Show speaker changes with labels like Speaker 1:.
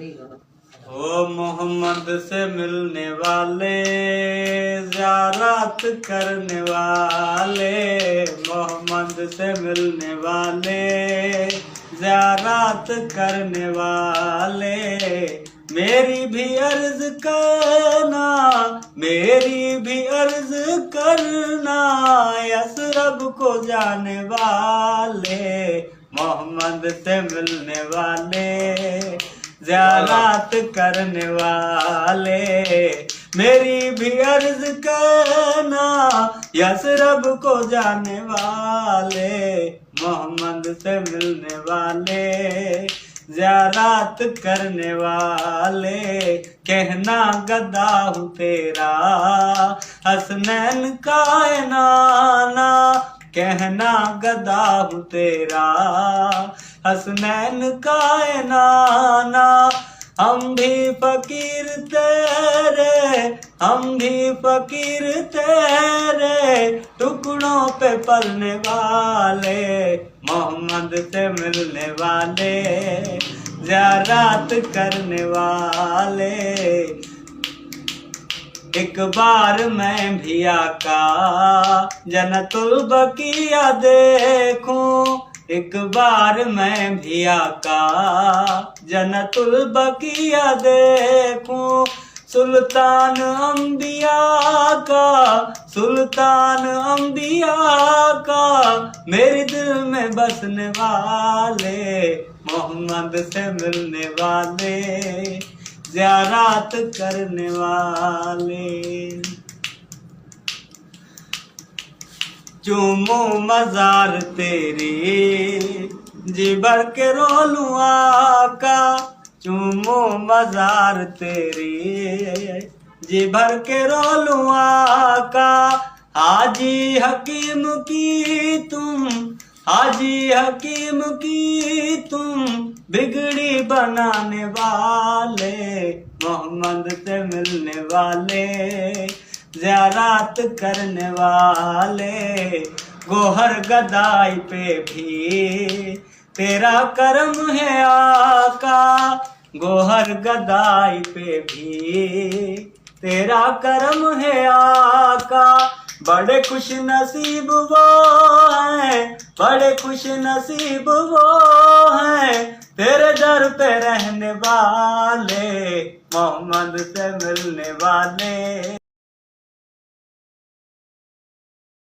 Speaker 1: ओ मोहम्मद से मिलने वाले, ज़ियारत करने वाले, मोहम्मद से मिलने वाले, ज़ियारत करने वाले, मेरी भी अर्ज करना, मेरी भी अर्ज करना, यसरब को जाने वाले, मोहम्मद से मिलने वाले, ज़ियारत करने वाले, मेरी भी अर्ज करना, यसरब को जाने वाले, मोहम्मद से मिलने वाले, ज़ियारत करने वाले, कहना गदा हूँ तेरा, हसनैन का नाना, कहना गदा हूँ तेरा, हसनैन का नाना, हम भी फकीर तेरे, हम भी फकीर तेरे, टुकड़ों पे पलने वाले, मोहम्मद से मिलने वाले, ज़ियारत करने वाले, एक बार मैं भी आका जन्नतुल बकिया देखूं, एक बार मैं भी आका जन्नतुल बकिया देखूं, सुल्तान अंबिया का, सुल्तान अंबिया का, मेरे दिल में बसने वाले, मोहम्मद से मिलने वाले, ज़ियारत करने वाले, चूमो मजार तेरी, जी भर के रो लूं आका, चूमो मजार तेरी, जी भर के रो लूं आका, हाजी हकीम की तुम, हाजी हकीम की तुम, बिगड़ी बनाने वाले, मोहम्मद से मिलने वाले, ज़ियारत करने वाले, गोहर गदाई पे भी तेरा करम है आका, गोहर गदाई पे भी तेरा करम है आका, बड़े खुश नसीब वो हैं, बड़े खुश नसीब वो हैं, तेरे दर पे रहने वाले, मोहम्मद से मिलने वाले।